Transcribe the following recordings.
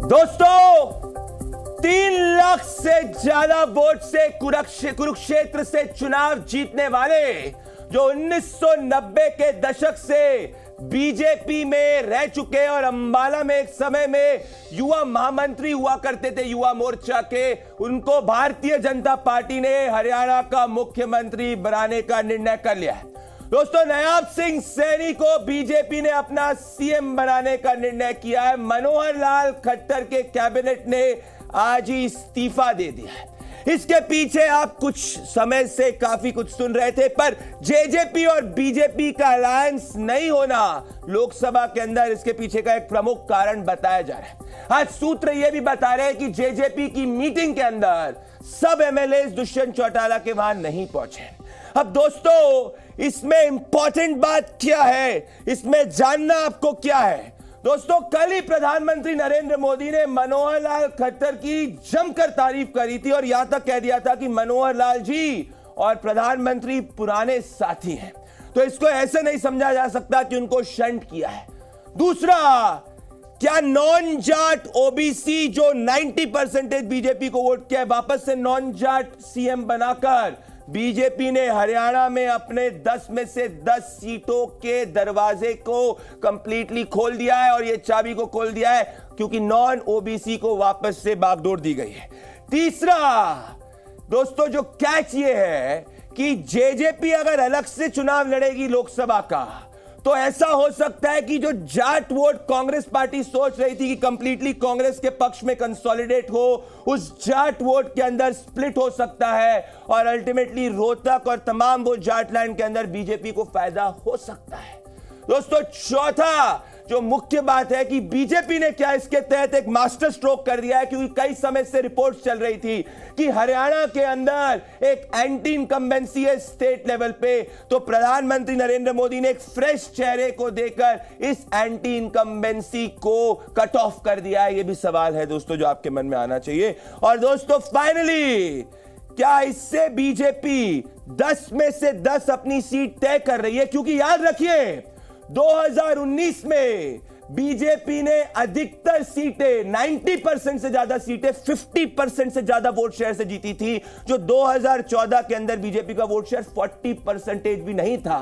दोस्तों, 3 लाख से ज्यादा वोट से कुरुक्षेत्र से चुनाव जीतने वाले, जो 1990 के दशक से बीजेपी में रह चुके और अंबाला में एक समय में युवा महामंत्री हुआ करते थे युवा मोर्चा के, उनको भारतीय जनता पार्टी ने हरियाणा का मुख्यमंत्री बनाने का निर्णय कर लिया है। दोस्तों, नायब सिंह सैनी को बीजेपी ने अपना सीएम बनाने का निर्णय किया है। मनोहर लाल खट्टर के कैबिनेट ने आज ही इस्तीफा दे दिया है। इसके पीछे आप कुछ समय से काफी कुछ सुन रहे थे, पर जेजेपी और बीजेपी का अलायंस नहीं होना लोकसभा के अंदर इसके पीछे का एक प्रमुख कारण बताया जा रहा है। आज सूत्र यह भी बता रहे हैं कि जेजेपी की मीटिंग के अंदर सब एमएलए दुष्यंत चौटाला के वहां नहीं पहुंचे। अब दोस्तों, इसमें इंपॉर्टेंट बात क्या है, इसमें जानना आपको क्या है। दोस्तों, कल ही प्रधानमंत्री नरेंद्र मोदी ने मनोहर लाल खट्टर की जमकर तारीफ करी थी और यहां तक कह दिया था कि मनोहर लाल जी और प्रधानमंत्री पुराने साथी हैं। तो इसको ऐसे नहीं समझा जा सकता कि उनको शंट किया है। दूसरा, क्या नॉन जाट ओबीसी जो 90% बीजेपी को वोट किया है, वापस से नॉन जाट सीएम बनाकर बीजेपी ने हरियाणा में अपने 10 में से 10 सीटों के दरवाजे को कंप्लीटली खोल दिया है और ये चाबी को खोल दिया है क्योंकि नॉन ओबीसी को वापस से बागडोर दी गई है। तीसरा दोस्तों, जो कैच ये है कि जेजेपी अगर अलग से चुनाव लड़ेगी लोकसभा का, तो ऐसा हो सकता है कि जो जाट वोट कांग्रेस पार्टी सोच रही थी कि कंप्लीटली कांग्रेस के पक्ष में कंसोलिडेट हो, उस जाट वोट के अंदर स्प्लिट हो सकता है और अल्टीमेटली रोहतक और तमाम वो जाट लैंड के अंदर बीजेपी को फायदा हो सकता है। दोस्तों, चौथा जो मुख्य बात है कि बीजेपी ने क्या इसके तहत एक मास्टर स्ट्रोक कर दिया है, क्योंकि कई समय से रिपोर्ट्स चल रही थी कि हरियाणा के अंदर एक एंटी इनकम्बेंसी है स्टेट लेवल पे, तो प्रधानमंत्री नरेंद्र मोदी ने एक फ्रेश चेहरे को देकर इस एंटी इनकम्बेंसी को कट ऑफ कर दिया है। यह भी सवाल है दोस्तों जो आपके मन में आना चाहिए। और दोस्तों, फाइनली क्या इससे बीजेपी 10 में से 10 अपनी सीट तय कर रही है? क्योंकि याद रखिए, 2019 में बीजेपी ने अधिकतर सीटें, 90% से ज्यादा सीटें, 50% से ज्यादा वोट शेयर से जीती थी, जो 2014 के अंदर बीजेपी का वोट शेयर 40% भी नहीं था।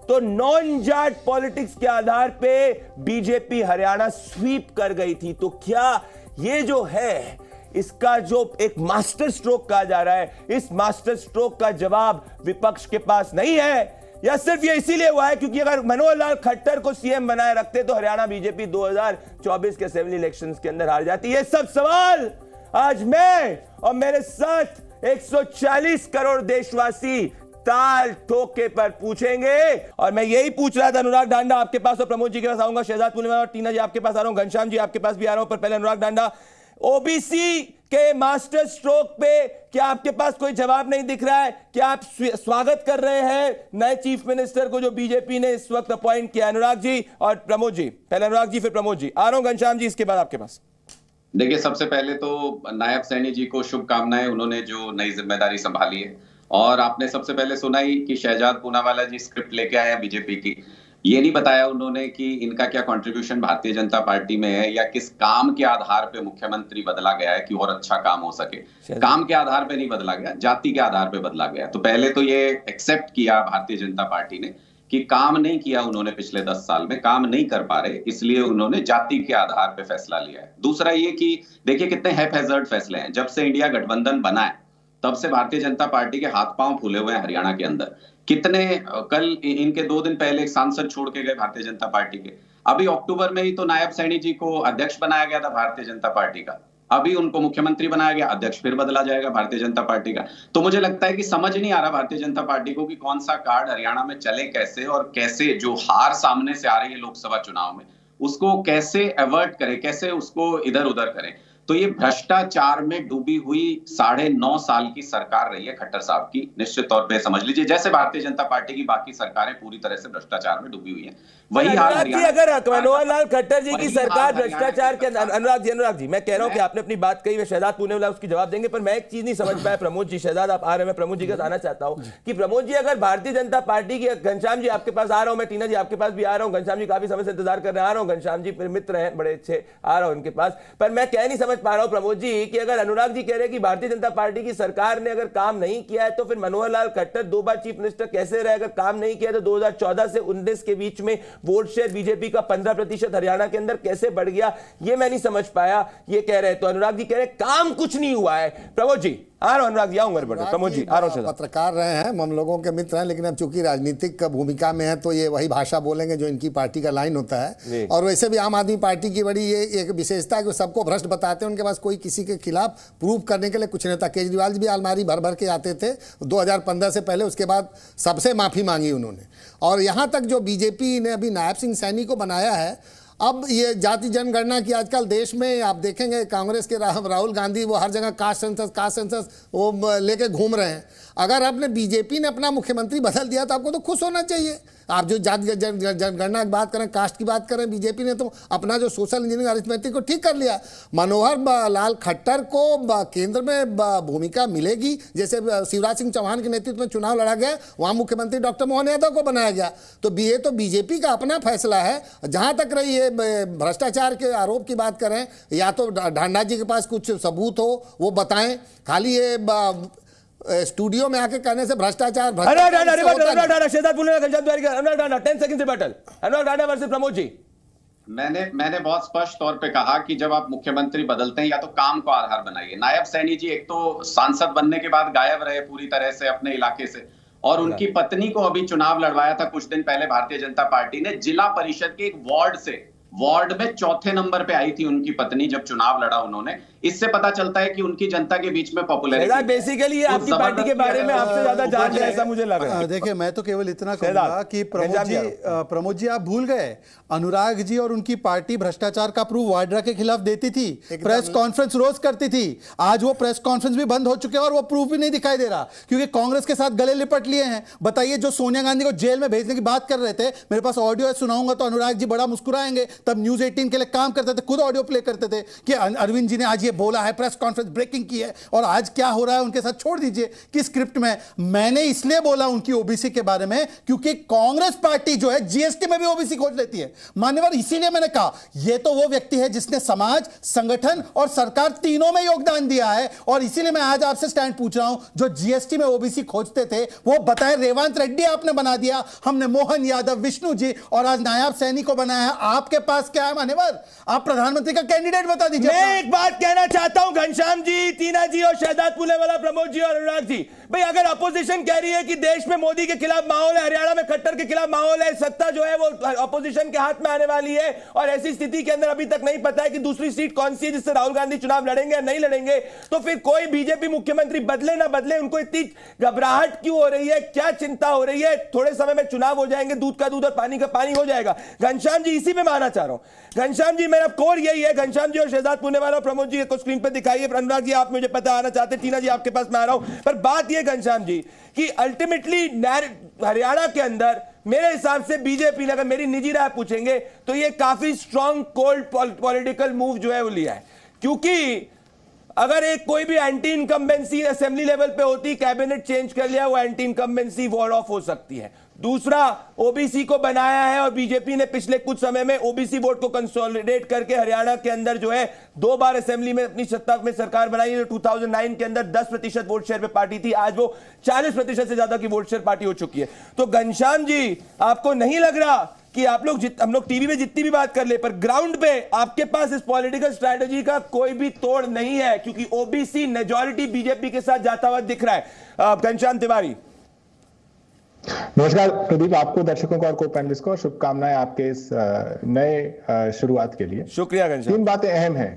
तो नॉन जाट पॉलिटिक्स के आधार पे बीजेपी हरियाणा स्वीप कर गई थी। तो क्या ये जो है, इसका जो एक मास्टर स्ट्रोक कहा जा रहा है, इस मास्टर स्ट्रोक का जवाब विपक्ष के पास नहीं है, या सिर्फ ये इसीलिए हुआ है क्योंकि अगर मनोहर लाल खट्टर को सीएम बनाए रखते तो हरियाणा बीजेपी 2024 के असेंबली इलेक्शंस के अंदर हार जाती? ये सब सवाल आज मैं और मेरे साथ 140 करोड़ देशवासी ताल ठोके पर पूछेंगे। और मैं यही पूछ रहा था अनुराग डांडा आपके पास, और प्रमोद जी के पास आऊंगा, शहजाद पूर्णिमा और टीना जी आपके पास आ रहा हूं, घनश्याम जी आपके पास भी आ रहा हूं, पर पहले अनुराग डांडा, ओबीसी के मास्टर स्ट्रोक पे क्या आपके पास कोई जवाब नहीं दिख रहा है? क्या आप स्वागत कर रहे हैं नए चीफ मिनिस्टर को जो बीजेपी ने इस वक्त अपॉइंट किया? अनुराग जी और प्रमोद जी, पहले अनुराग जी फिर प्रमोद जी, आ रहा हूं घनश्याम जी इसके बाद आपके पास। देखिए, सबसे पहले तो नायब सैनी जी को शुभकामनाएं, उन्होंने जो नई जिम्मेदारी संभाली है। और आपने सबसे पहले सुना ही कि शहजाद पूनावाला जी स्क्रिप्ट लेके आए हैं बीजेपी की। ये नहीं बताया उन्होंने कि इनका क्या कंट्रीब्यूशन भारतीय जनता पार्टी में है या किस काम के आधार पे मुख्यमंत्री बदला गया है कि और अच्छा काम हो सके। काम के आधार पे नहीं बदला गया, जाति के आधार पे बदला गया। तो पहले तो ये एक्सेप्ट किया भारतीय जनता पार्टी ने कि काम नहीं किया उन्होंने पिछले 10 साल में, काम नहीं कर पा रहे, इसलिए उन्होंने जाति के आधार पे फैसला लिया है। दूसरा ये कि देखिए कितने हैफहैजर्ड फैसले हैं। जब से इंडिया गठबंधन बना है तब से भारतीय जनता पार्टी के हाथ पांव फूले हुए हैं हरियाणा के अंदर। कितने, कल इनके 2 दिन पहले एक सांसद छोड़ के गए भारतीय जनता पार्टी के। अभी अक्टूबर में ही तो नायब सैनी जी को अध्यक्ष बनाया गया था भारतीय जनता पार्टी का, अभी उनको मुख्यमंत्री बनाया गया, अध्यक्ष फिर बदला जाएगा भारतीय जनता पार्टी का। तो मुझे लगता है कि समझ नहीं आ रहा भारतीय जनता पार्टी को कि कौन सा कार्ड हरियाणा में चले कैसे, और कैसे जो हार सामने से आ रही है लोकसभा चुनाव में उसको कैसे अवॉइड करें, कैसे उसको इधर उधर करें। तो ये भ्रष्टाचार में डूबी हुई 9.5 साल की सरकार रही है खट्टर साहब की। निश्चित तौर पे समझ लीजिए जैसे भारतीय जनता पार्टी की बाकी सरकारें पूरी तरह से भ्रष्टाचार में डूबी हुई हैं, वही हाल हरियाणा। अगर मनोहर लाल खट्टर जी की सरकार भ्रष्टाचार के, अनुराग जी मैं कह रहा हूं कि आपने अपनी बात कही, शहजाद पूनेवाला उसकी जवाब देंगे, पर मैं एक चीज नहीं समझ पाया प्रमोद जी, शहजाद आप आ रहे हैं, मैं प्रमोद जी का आना चाहता हूं कि प्रमोद जी अगर भारतीय जनता पार्टी की, घनश्याम जी आपके पास आ रहा हूं, मैं टीना जी आपके पास भी आ रहा हूं, घनश्याम जी काफी समय से इंतजार कर रहे हैं, आ रहा हूं, घनश्याम जी मित्र हैं बड़े अच्छे, आ रहा हूं उनके पास, पर मैं कह नहीं समझ पा रहा हूं प्रमोद जी कि अगर अनुराग जी कह रहे हैं कि भारतीय जनता पार्टी की सरकार ने अगर काम नहीं किया है तो फिर मनोहर लाल खट्टर 2 बार चीफ मिनिस्टर कैसे रहे? अगर काम नहीं किया तो 2014 से 19 के बीच में वोट शेयर बीजेपी का 15% हरियाणा के अंदर कैसे बढ़ गया, ये मैं नहीं समझ पाया। ये कह रहे हैं तो अनुराग जी कह रहे हैं काम कुछ नहीं हुआ है। प्रमोद जी आ रहा हूं, अनुराग जी आऊंगा, प्रमोद जी आ रहा हूं। पत्रकार रहे हैं, हम लोगों के मित्र हैं, लेकिन अब चूंकि राजनीतिक भूमिका में है तो ये वही भाषा बोलेंगे जो इनकी पार्टी का लाइन होता है। और वैसे भी आम आदमी पार्टी की बड़ी ये एक विशेषता है कि सबको भ्रष्ट बताते हैं, उनके पास कोई किसी के खिलाफ प्रूव करने के लिए कुछ नहीं था। केजरीवाल जी भी अलमारी भर भर के आते थे 2015 से पहले, उसके बाद सबसे माफी मांगी उन्होंने। और यहाँ तक जो बीजेपी ने अभी नायब सिंह सैनी को बनाया है, अब ये जाति जनगणना की आजकल देश में आप देखेंगे कांग्रेस के राहुल गांधी वो हर जगह कास्ट सेंसस वो लेके घूम रहे हैं। अगर आपने बीजेपी ने अपना मुख्यमंत्री बदल दिया तो आपको तो खुश होना चाहिए। आप जो जाति जनगणना की बात करें, कास्ट की बात करें, बीजेपी ने तो अपना जो सोशल इंजीनियरिंग अरिथमेटिक को ठीक कर लिया। मनोहर लाल खट्टर को केंद्र में भूमिका मिलेगी, जैसे शिवराज सिंह चौहान के नेतृत्व में चुनाव लड़ा गया, वहाँ मुख्यमंत्री डॉक्टर मोहन यादव को बनाया गया। तो ये तो बीजेपी का अपना फैसला है। जहाँ तक रही है भ्रष्टाचार के आरोप की बात करें, या तो ढांडा जी के पास कुछ सबूत हो वो बताएं, खाली ये स्टूडियो में आके कहने से भ्रष्टाचार मैंने बहुत स्पष्ट तौर पे कहा कि जब आप मुख्यमंत्री बदलते हैं या तो काम को आधार बनाइए। नायब सैनी जी एक तो सांसद बनने के बाद गायब रहे पूरी तरह से अपने इलाके से, और उनकी पत्नी को अभी चुनाव लड़वाया था कुछ दिन पहले भारतीय जनता पार्टी ने, जिला परिषद के एक वार्ड में 4थे नंबर पे आई थी उनकी पत्नी जब चुनाव लड़ा उन्होंने। इससे पता चलता है कि उनकी जनता के बीच में पॉपुलैरिटी बेसिकली आपकी पार्टी के बारे में आपसे ज्यादा जान है ऐसा मुझे लग रहा है। देखिए मैं तो केवल इतना कहूंगा कि प्रमोद जी आप भूल गए, अनुराग जी और उनकी पार्टी भ्रष्टाचार का प्रूफ वाड्रा के खिलाफ देती थी, प्रेस कॉन्फ्रेंस रोज करती थी। आज वो प्रेस कॉन्फ्रेंस भी बंद हो चुके हैं और वो प्रूफ भी नहीं दिखाई दे रहा, क्योंकि कांग्रेस के साथ गले लिपट लिए हैं। बताइए, जो सोनिया गांधी को जेल में भेजने की बात कर रहे थे, मेरे पास ऑडियो सुनाऊंगा तो अनुराग जी बड़ा मुस्कुराएंगे। तब न्यूज 18 के लिए काम करते थे, खुद ऑडियो प्ले करते थे कि अरविंद जी ने आज ये बोला है, प्रेस कॉन्फ्रेंस ब्रेकिंग की है। और आज क्या हो रहा है उनके साथ, छोड़ दीजिए कि स्क्रिप्ट में मैंने इसलिए बोला उनकी ओबीसी के बारे में क्योंकि कांग्रेस पार्टी जो है जीएसटी में भी ओबीसी खोज लेती है मान्यवर। इसीलिए मैंने कहा ये तो वो व्यक्ति है जिसने समाज, संगठन और सरकार तीनों में योगदान दिया है। और इसीलिए मैं आज आपसे स्टैंड पूछ रहा हूं, जो जीएसटी में ओबीसी खोजते थे वो बताएं, रेवंत रेड्डी आपने बना दिया, हमने मोहन यादव, विष्णु जी और आज नायब सैनी को बनाया है। आपके पास क्या है मान्यवर? आप प्रधानमंत्री का कैंडिडेट बता दीजिए। मैं एक बात कहना चाहता हूं, घनश्याम जी, टीना जी और शहजाद पूनेवाला, प्रमोद जी और अनुराग जी, भाई अगर अपोजिशन कह रही है कि देश में मोदी के खिलाफ माहौल है, हरियाणा में खट्टर के खिलाफ माहौल है, सत्ता जो है वो अपोजिशन के हाथ में आने वाली है, और ऐसी स्थिति के अंदर अभी तक नहीं पता है कि दूसरी सीट कौन सी है जिससे राहुल गांधी चुनाव लड़ेंगे या नहीं लड़ेंगे, तो फिर कोई बीजेपी मुख्यमंत्री बदले ना बदले, उनको इतनी घबराहट क्यों हो रही है? क्या चिंता हो रही है? थोड़े समय में चुनाव हो जाएंगे, दूध का दूध और पानी का पानी हो जाएगा। घनश्याम जी, इसी में मानना चाह रहा हूं। घनश्याम जी, मेरा कोर यही है, घनश्याम जी और शहजाद पूनेवाला और प्रमोद जी को स्क्रीन पर दिखाइए। अनुराग जी आप मुझे पता आना चाहते, टीना जी आपके पास मैं आ रहा हूं, पर बात यह घनश्याम जी कि अल्टीमेटली हरियाणा के अंदर मेरे हिसाब से बीजेपी ने, अगर मेरी निजी राय पूछेंगे तो ये काफी स्ट्रॉन्ग कोल्ड पॉलिटिकल मूव जो है वो लिया है, क्योंकि अगर एक कोई भी एंटी इनकम्बेंसी असेंबली लेवल पे होती, कैबिनेट चेंज कर लिया, वो एंटी इनकम्बेंसी वॉर ऑफ हो सकती है। दूसरा, ओबीसी को बनाया है और बीजेपी ने पिछले कुछ समय में ओबीसी वोट को कंसोलिडेट करके हरियाणा के अंदर जो है 2 बार असेंबली में अपनी सत्ता में सरकार बनाई है। 2009 के अंदर 10% वोट शेयर पे पार्टी थी, आज वो 40% से ज्यादा की वोट शेयर पार्टी हो चुकी है। तो घनश्याम जी, आपको नहीं लग रहा कि आप लोग हम लोग टीवी में जितनी भी बात कर ले, पर ग्राउंड पे आपके पास इस पॉलिटिकल स्ट्रैटेजी का कोई भी तोड़ नहीं है, क्योंकि ओबीसी मेजॉरिटी बीजेपी के साथ जाता हुआ दिख रहा है। घनश्याम तिवारी। नमस्कार प्रदीप, आपको, दर्शकों को और को पैनलिस्ट को शुभकामनाएं आपके इस नए शुरुआत के लिए। शुक्रिया घनश्याम। 3 बातें अहम हैं।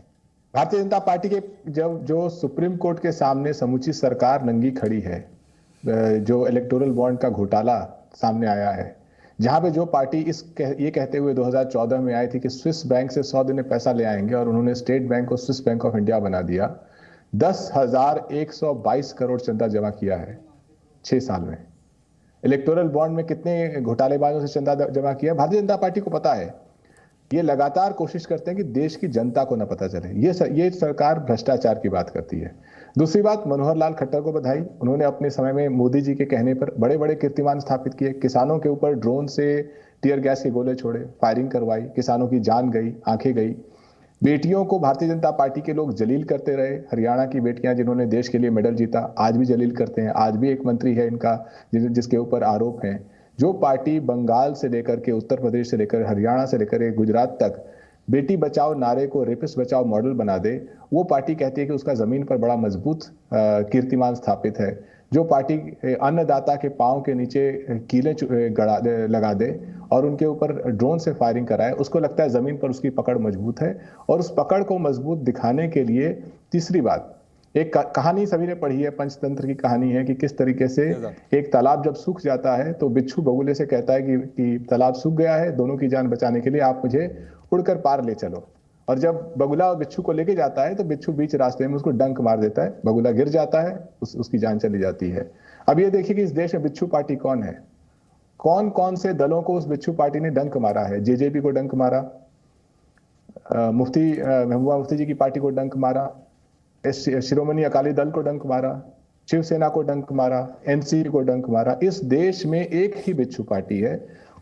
भारतीय जनता पार्टी के जो सुप्रीम कोर्ट के सामने समूची सरकार नंगी खड़ी है, जो इलेक्टोरल बॉन्ड का घोटाला सामने आया है, जहां पे जो पार्टी ये कहते हुए 2014 में आई थी कि स्विस बैंक से 100 दिन में पैसा ले आएंगे और उन्होंने स्टेट बैंक को स्विस बैंक ऑफ इंडिया बना दिया, 10,122 करोड़ चंदा जमा किया है 6 साल में। इलेक्टोरल बॉन्ड में कितने घोटालेबाजों से चंदा जमा किया, भारतीय जनता पार्टी को पता है। ये लगातार कोशिश करते हैं कि देश की जनता को ना पता चले। ये सरकार भ्रष्टाचार की बात करती है। दूसरी बात, मनोहर लाल खट्टर को बधाई, उन्होंने अपने समय में मोदी जी के कहने पर बड़े बड़े कीर्तिमान स्थापित किए। किसानों के ऊपर ड्रोन से टीयर गैस के गोले छोड़े, फायरिंग करवाई, किसानों की जान गई, आंखें गई। बेटियों को भारतीय जनता पार्टी के लोग जलील करते रहे। हरियाणा की बेटियां जिन्होंने देश के लिए मेडल जीता, आज भी जलील करते हैं। आज भी एक मंत्री है इनका जिसके ऊपर आरोप हैं। जो पार्टी बंगाल से लेकर के उत्तर प्रदेश से लेकर हरियाणा से लेकर गुजरात तक बेटी बचाओ नारे को रेपिस्ट बचाओ मॉडल बना दे, वो पार्टी कहती है कि उसका जमीन पर बड़ा मजबूत कीर्तिमान स्थापित है। जो पार्टी अन्नदाता के पांव के नीचे कीलें लगा दे और उनके ऊपर ड्रोन से फायरिंग कराए, उसको लगता है जमीन पर उसकी पकड़ मजबूत है। और उस पकड़ को मजबूत दिखाने के लिए तीसरी बात, एक कहानी सभी ने पढ़ी है, पंचतंत्र की कहानी है कि किस तरीके से एक तालाब जब सूख जाता है तो बिच्छू बगुले से कहता है कि तालाब सूख गया है, दोनों की जान बचाने के लिए आप मुझे उड़कर पार ले चलो। और जब बगुला और बिच्छू को लेके जाता है तो बिच्छू बीच रास्ते में उसको डंक मार देता है, बगुला गिर जाता है, उसकी जान चली जाती है। अब ये देखिए कि इस देश में बिच्छू पार्टी कौन है, कौन कौन से दलों को उस बिच्छू पार्टी ने डंक मारा है। जेजेपी को डंक मारा, महबूबा मुफ्ती जी की पार्टी को डंक मारा, शिरोमणि अकाली दल को डंक मारा, शिवसेना को डंक मारा, एनसीपी को डंक मारा। इस देश में एक ही बिच्छू पार्टी है,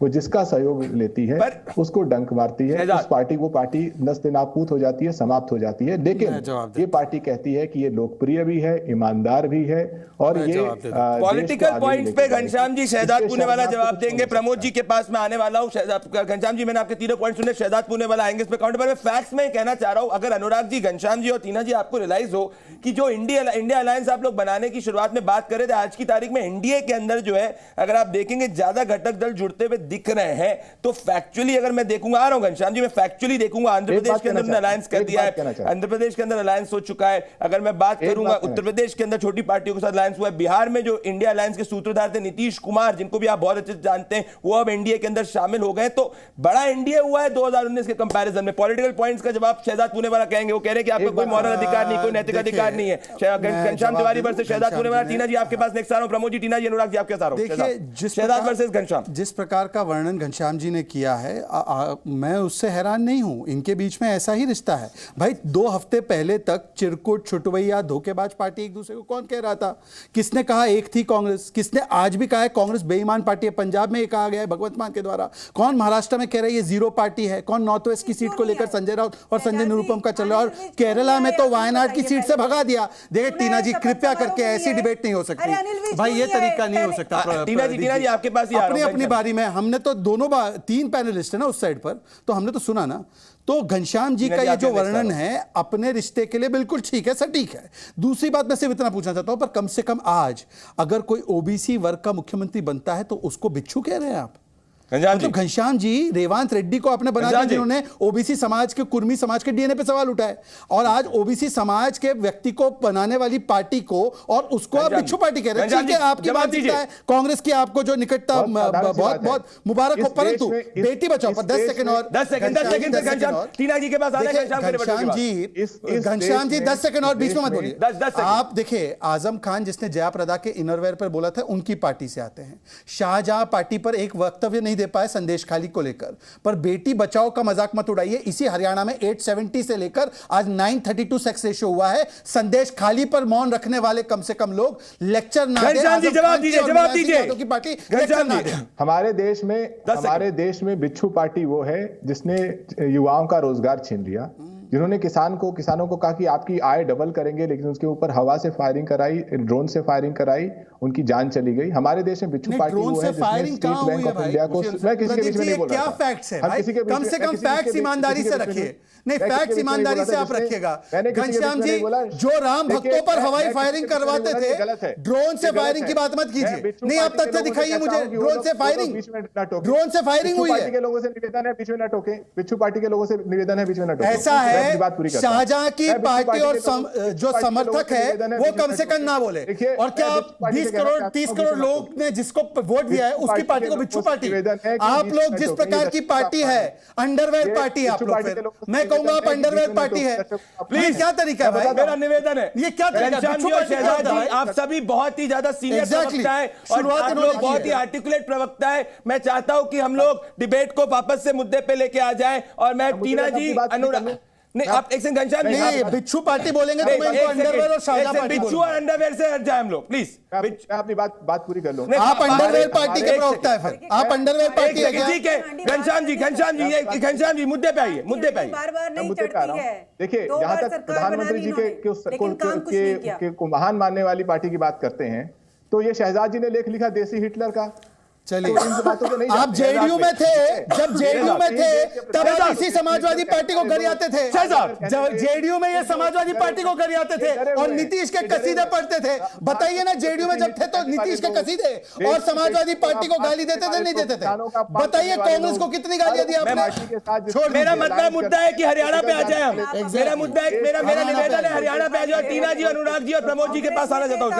वो जिसका सहयोग लेती है उसको डंक मारती है। उस पार्टी वो पार्टी नस्ते नाबूद हो जाती है, समाप्त हो जाती है। लेकिन ये पार्टी कहती है कि ये लोकप्रिय भी है, ईमानदार भी है और ये पॉलिटिकल पॉइंट्स पे घनश्याम जी शहजाद पूनेवाला जवाब देंगे। प्रमोद जी के पास मैं आने वाला हूं। घनश्याम जी, मैंने आपके तीनों पॉइंट सुने, शहजाद पूनेवाला आएंगे इस पे काउंटर पर। फैक्ट्स में कहना चाह रहा हूं, अगर अनुराग जी, घनश्याम जी और टीना जी आपको रियलाइज हो कि जो इंडिया अलायंस आप लोग बनाने की शुरुआत में बात कर रहे थे, आज की तारीख में एनडीए के अंदर जो है अगर आप देखेंगे ज्यादा घटक दल जुड़ते हुए दिख रहे हैं। तो फैक्चुअली अगर मैं देखूंगा, आ रहा हूं घनश्याम जी, मैं फैक्चुअली देखूंगा, आंध्र प्रदेश के अंदर अलायंस कर दिया है, आंध्र प्रदेश के अंदर अलायंस हो चुका है। अगर मैं बात करूंगा उत्तर प्रदेश के अंदर छोटी पार्टियों के साथ अलायंस हुआ है। बिहार में जो इंडिया अलायंस के सूत्रधार थे नीतीश कुमार, जिनको भी आप बहुत अच्छे से जानते हैं, वो अब एनडीए के अंदर शामिल हो गए। तो बड़ा एनडीए हुआ है 2019 के कंपैरिजन में। पॉलिटिकल पॉइंट्स का जवाब शहजाद पूनेवाला कहेंगे, वो कह रहे हैं कि आपको कोई मॉरल अधिकार नहीं, कोई नैतिक अधिकार नहीं है। घनश्याम तिवारी वर्सेस शहजाद पूनेवाला। टीना जी आपके पास नेक्स्ट आ रहा हूं, प्रमोद जी, टीना जी, अनुराग जी आपके साथ आ रहा हूं। देखिए, शहजाद वर्सेस घनश्याम, जिस प्रकार का वर्णन घनश्याम जी ने किया है, मैं उससे हैरान नहीं हूं। इनके बीच में ऐसा ही रिश्ता है भाई। 2 हफ्ते पहले तक चिरकुट, छुटवैया, धोखेबाज पार्टी एक दूसरे को कौन कह रहा था? किसने कहा एक थी कांग्रेस? किसने आज भी कहा है कांग्रेस बेईमान पार्टी है? पंजाब में कहा गया है भगवंत मान के द्वारा। कौन महाराष्ट्र में कह रहा है ये जीरो पार्टी है? कौन नॉर्थ वेस्ट की सीट को लेकर संजय राउत और संजय निरुपम का चल रहा है? और केरला में तो वायनाड की सीट से भगा दिया। देखिए टीना जी, कृपया करके ऐसी डिबेट नहीं हो सकती भाई, ये तरीका नहीं हो सकता। टीना जी आपके पास अपनी बारी में हमने तो दोनों 3 पैनलिस्ट है ना उस साइड पर, तो हमने तो सुना ना। तो घनश्याम जी का ये जो वर्णन है अपने रिश्ते के लिए बिल्कुल ठीक है, सटीक है। दूसरी बात मैं सिर्फ इतना पूछना चाहता हूं, पर कम से कम आज अगर कोई ओबीसी वर्ग का मुख्यमंत्री बनता है तो उसको बिच्छू कह रहे हैं आप? मतलब घनश्याम जी रेवांत रेड्डी को आपने बना दिया, जिन्होंने ओबीसी समाज के, कुर्मी समाज के डीएनए पे सवाल उठाए, और आज ओबीसी समाज के व्यक्ति को बनाने वाली पार्टी को और उसको आप बिच्छू पार्टी कह रहे हैं। ठीक है, आपकी बात है, कांग्रेस की आपको जो निकटता बहुत बहुत मुबारक हो, परंतु बेटी बचाओ पर 10 सेकंड और 10 सेकंड टीना जी के पास घनश्याम जी 10 सेकंड और बीच में मत बोलिए। आप देखिए, आजम खान जिसने जयाप्रदा के इनरवेयर पर बोला था, उनकी पार्टी से आते हैं। शाहजहां पार्टी पर एक वक्तव्य नहीं दे पाए संदेश खाली को लेकर, पर बेटी बचाओ का मजाक मत उड़ाइए। इसी हरियाणा में 870 से लेकर आज 932 सेक्स रेशियो हुआ है। संदेश खाली पर मौन रखने वाले कम से कम लोग लेक्चर ना दें। जवाब दीजिए की पार्टी लेक्चर ना दें। हमारे देश में बिच्छू पार्टी वो है जिसने युवाओं का रोजगार छीन लिया, जिन्होंने किसानों को कहा कि आपकी आय डबल करेंगे, लेकिन उसके ऊपर हवा से फायरिंग कराई, ड्रोन से फायरिंग कराई, उनकी जान चली गई। हमारे देश में बिच्छू पार्टी वो है जिसने स्टेट बैंक ऑफ इंडिया को, मैं किसी के बीच में नहीं बोल रहा, क्या फैक्ट्स है भाई? कम से कम फैक्ट्स ईमानदारी से रखिए। नहीं, फैक्ट्स ईमानदारी से आप रखिएगा। घनश्याम जी, जो राम भक्तों पर हवाई फायरिंग करवाते थे, ड्रोन से फायरिंग की बात मत कीजिए। नहीं, आप तथ्य दिखाइए मुझे। ड्रोन से फायरिंग हुई है। के लोगों से निवेदन है बीच में न टोके। बिच्छू पार्टी के लोगों से निवेदन है बीच में न टोके। ऐसा है है शाहजहां की पार्टी और जो समर्थक है वो कम से कम ना बोले। और क्या आप 20 करोड़ 30 करोड़ लोग ने जिसको वोट दिया है उसकी पार्टी को बिच्छू पार्टी? आप लोग जिस प्रकार की पार्टी है, अंडरवेयर पार्टी है आप लोग। फिर मैं कहूंगा आप अंडरवेयर पार्टी है। प्लीज, क्या तरीका है भाई? मेरा निवेदन है, ये क्या तरीका? आप सभी बहुत ही ज्यादा सीनियर प्रवक्ता है और आप लोग बहुत ही आर्टिकुलेट प्रवक्ता है। मैं चाहता हूं कि हम लोग डिबेट को वापस से मुद्दे पे लेके आ जाए। और मैं टीना जी, अनुराग, नहीं आप एक सेकंड घनश्याम जी, बिच्छू पार्टी बोलेंगे तो मैं इनको अंडरवेयर और शाहजहां पार्टी बिच्छू और अंडरवेयर से हट जाए हम लोग, प्लीज। मैं अपनी बात पूरी कर लूं। आप अंडरवेयर पार्टी के प्रवक्ता है, फिर आप अंडरवेयर पार्टी है क्या? ठीक है घनश्याम जी मुद्दे पे आइए, मुद्दे पे आइए। बार-बार नहीं चढ़ती है। देखिए, जहां तक प्रधानमंत्री जी को महान मानने वाली पार्टी की बात करते हैं, तो ये शहजाद जी ने लेख लिखा देसी हिटलर का। चलिए, आप जेडीयू में थे, जब जेडीयू में थे तब आप इसी समाजवादी पार्टी को गरियाते थे। जेडीयू में ये समाजवादी पार्टी को गरियाते थे और नीतीश के कसीदे पढ़ते थे। बताइए ना, जेडीयू में जब थे तो नीतीश के कसीदे और समाजवादी पार्टी को गाली देते थे, नहीं देते थे? बताइए कांग्रेस को कितनी गालियां दी आपने? मेरा मतलब मुद्दा है कि हरियाणा पे आ जाए हम। मेरा मुद्दा है, मेरा निवेदन है हरियाणा पे आ जाए। टीना जी, अनुराग जी और प्रमोद जी के पास आना चाहता हूँ।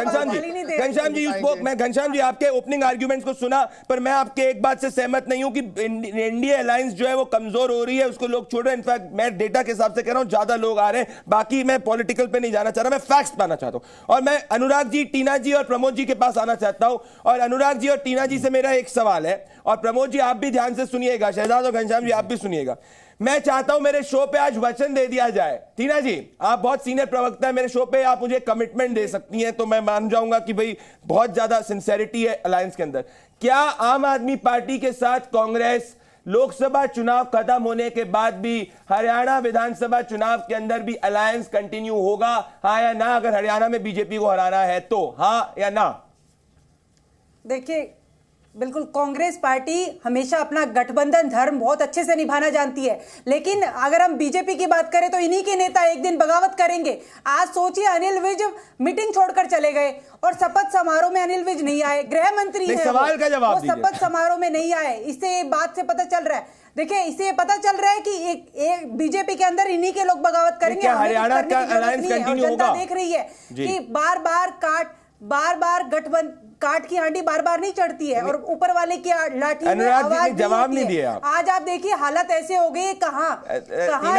घनश्याम जी मैं घनश्याम जी आपके ओपनिंग आर्ग्यूमेंट्स को सुना, पर मैं आपके एक बात से सहमत नहीं हूं कि इंडिया अलायंस जो है वो कमजोर हो रही है, उसको लोग छोड़ रहे हैं। इनफैक्ट मैं डेटा के हिसाब से कह रहा हूं ज्यादा लोग आ रहे हैं। बाकी मैं पॉलिटिकल पे नहीं जाना चाह रहा, मैं फैक्ट्स पाना चाहता हूं। और मैं अनुराग जी, टीना जी और प्रमोद जी के पास आना चाहता हूं। और अनुराग जी और टीना जी से मेरा एक सवाल है, और प्रमोद जी आप भी ध्यान से सुनिएगा, शहजाद और घनश्याम जी आप भी सुनिएगा। मैं चाहता हूं मेरे शो पे आज वचन दे दिया जाए। टीना जी, आप बहुत सीनियर प्रवक्ता है, मेरे शो पे आप मुझे कमिटमेंट दे सकती हैं तो मैं मान जाऊंगा कि भाई बहुत ज्यादा सिंसेरिटी है अलायंस के अंदर। क्या आम आदमी पार्टी के साथ कांग्रेस लोकसभा चुनाव खत्म होने के बाद भी हरियाणा विधानसभा चुनाव के अंदर भी अलायंस कंटिन्यू होगा, हाँ या ना? अगर हरियाणा में बीजेपी को हराना है तो हाँ या ना? देखिए, बिल्कुल कांग्रेस पार्टी हमेशा अपना गठबंधन धर्म बहुत अच्छे से निभाना जानती है, लेकिन अगर हम बीजेपी की बात करें तो इन्हीं के नेता एक दिन बगावत करेंगे। आज सोचिए, अनिल विज मीटिंग छोड़कर चले गए और शपथ समारोह में अनिल विज नहीं आए। गृह मंत्री हैं, सवाल का जवाब वो शपथ समारोह में नहीं आए। इससे बात से पता चल रहा है, देखिए इससे पता चल रहा है कि एक बीजेपी के अंदर इन्हीं के लोग बगावत करेंगे। हरियाणा का अलायंस कंटिन्यू होगा। देख रही है कि बार बार गठबंधन काट की हांडी बार बार नहीं चढ़ती है और ऊपर वाले की लाठी में आवाज जवाब नहीं दिया। आज आप देखिए हालत ऐसे हो गई, कहां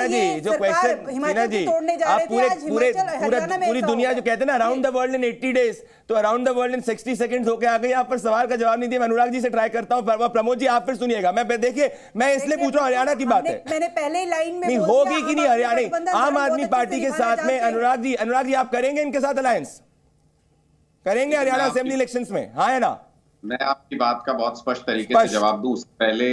ये सरकार हिमाचल की तोड़ने जा रहे थे, आज हिमाचल हरियाणा में पूरी दुनिया जो कहते हैं ना around the world in 80 days, तो around the world in 60 seconds होके आ गई। आप पर सवाल का जवाब नहीं दिया। मैं अनुराग जी से ट्राई करता हूं, प्रमोद जी आप फिर सुनिएगा। मैं देखिए, मैं इसलिए पूछ रहा हूं, हरियाणा की बात है, मैंने पहले लाइन में होगी कि नहीं हरियाणा आम आदमी पार्टी के साथ में? अनुराग जी आप करेंगे इनके साथ अलायंस? करेंगे हरियाणा असेंबली इलेक्शंस में, हाँ या ना? मैं आपकी बात का बहुत स्पष्ट तरीके से जवाब दूं। पहले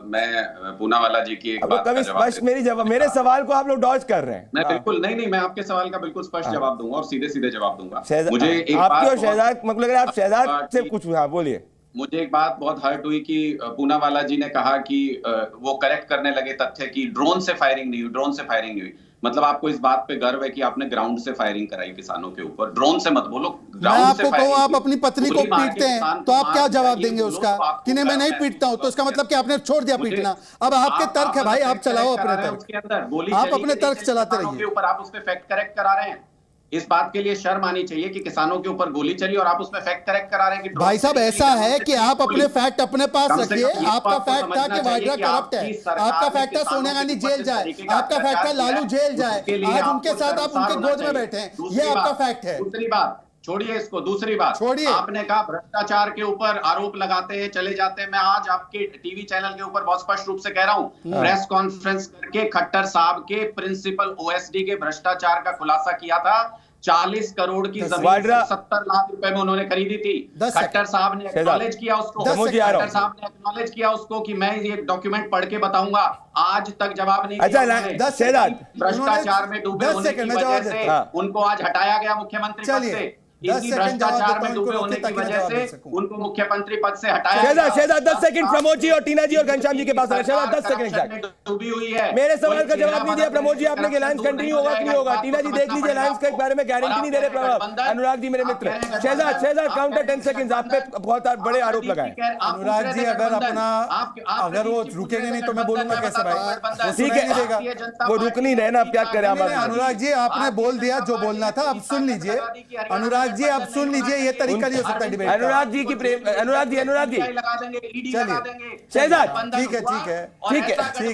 मैं पूनावाला जी की एक बात का जवाब, मेरे सवाल को आप लोग डॉज कर रहे हैं। मैं बिल्कुल नहीं, मैं आपके सवाल का बिल्कुल स्पष्ट जवाब दूंगा और सीधे सीधे जवाब दूंगा। मुझे एक आपकी और शहजाद, मतलब अगर आप शहजाद से कुछ बोलिए। मुझे एक बात बहुत हर्ट हुई कि पूनावाला जी ने कहा कि वो करेक्ट करने लगे तथ्य कि ड्रोन से फायरिंग नहीं हुई। मतलब आपको इस बात पे गर्व है कि आपने ग्राउंड से फायरिंग कराई किसानों के ऊपर, ड्रोन से मत बोलो, ग्राउंड से फायरिंग। आप अपनी पत्नी को पीटते हैं तो आप क्या जवाब देंगे उसका कि नहीं मैं नहीं पीटता हूं, तो इसका मतलब कि आपने छोड़ दिया पीटना? अब आपके तर्क है भाई, आप चलाओ अपने तर्क, आप अपने तर्क चलाते रहिए। आप उस पर फैक्ट करेक्ट करा रहे हैं। इस बात के लिए शर्म आनी चाहिए कि किसानों के ऊपर गोली चली और आप उसमें फैक्ट करेक्ट करा रहे हैं कि भाई साहब ऐसा है कि आप अपने फैक्ट अपने पास रखिए। आपका फैक्ट था कि वाड्रा करप्ट है, आपका फैक्ट था सोनिया गांधी जेल जाए, आपका फैक्ट था लालू जेल जाए, आज उनके साथ आप उनके गोद में बैठे हैं, ये आपका फैक्ट है। दूसरी बात छोड़िए इसको, दूसरी बात छोड़िए, आपने कहा भ्रष्टाचार के ऊपर आरोप लगाते हैं चले जाते हैं। मैं आज आपके टीवी चैनल के ऊपर बहुत स्पष्ट रूप से कह रहा हूं, प्रेस कॉन्फ्रेंस करके खट्टर साहब के प्रिंसिपल ओएसडी के भ्रष्टाचार का खुलासा किया था। 40 करोड़ की जमीन 70 लाख रुपए में उन्होंने खरीदी थी। खट्टर साहब ने एक्नॉलेज किया उसको, खट्टर साहब ने एक्नॉलेज किया उसको कि मैं ये डॉक्यूमेंट पढ़ के बताऊंगा। आज तक जवाब नहीं दिया। भ्रष्टाचार में डूबे होने की वजह से उनको आज हटाया गया मुख्यमंत्री पद से। इसी भ्रष्टाचार में डूबे होने की वजह से उनको मुख्यमंत्री पद से हटाया। शहजाद 10 सेकंड, प्रमोद जी और टीना जी और घनश्याम जी के पास। शहजाद 10 सेकंड डूबी हुई है। मेरे सवाल का जवाब नहीं दिया प्रमोद जी आपने, अलायंस कंटिन्यू होगा कि नहीं होगा? टीना जी देख लीजिए, अलायंस के बारे में गारंटी नहीं दे रहे अनुराग जी मेरे मित्र। शहजाद काउंटर 10 सेकंड, आप पे बहुत बड़े आरोप लगाए। अनुराग जी अगर वो रुकेंगे नहीं तो मैं बोलूंगा कैसे भाई? ठीक है, वो रुक नहीं रहे ना, आप क्या करें? अनुराग जी आपने बोल दिया जो बोलना था, अब सुन लीजिए। अनुराग जी अब सुन लीजिए, ये तरीका नहीं हो सकता डिबेट। अनुराग जी की अनुराग जी शहजाद ठीक है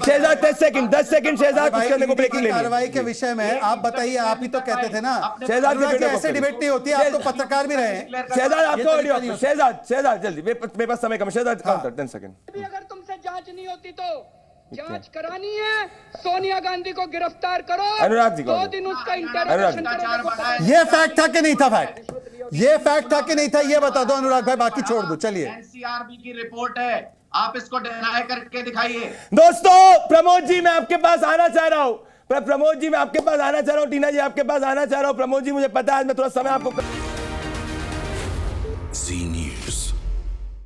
शहजाद 10 सेकंड शहजाद कुछ करने को ब्रेकिंग कार्रवाई के विषय में आप बताइए, आप ही तो कहते थे ना शहजाद ऐसे डिबेट नहीं होती, आप तो पत्रकार भी रहे। शहजाद आपको ऑडियो, शहजाद जल्दी, मेरे पास समय कम। Shahzad counter 10 second. अगर तुमसे जांच नहीं होती तो जांच करानी है, सोनिया गांधी को गिरफ्तार करो। अनुराग जी 2 दिन उसका इंटरोगेशन करो। ये फैक्ट था कि नहीं था? ये फैक्ट था कि नहीं था, ये बता दो अनुराग भाई, बाकी छोड़ दो। चलिए, एनसीआरबी की रिपोर्ट है, आप इसको डिनाई करके दिखाइए। दोस्तों प्रमोद जी मैं आपके पास आना चाह रहा हूं, प्रमोद जी मैं आपके पास आना चाह रहा हूं, टीना जी आपके पास आना चाह रहा हूं। प्रमोद जी मुझे पता है आज मैं थोड़ा समय आपको जी न्यूज़।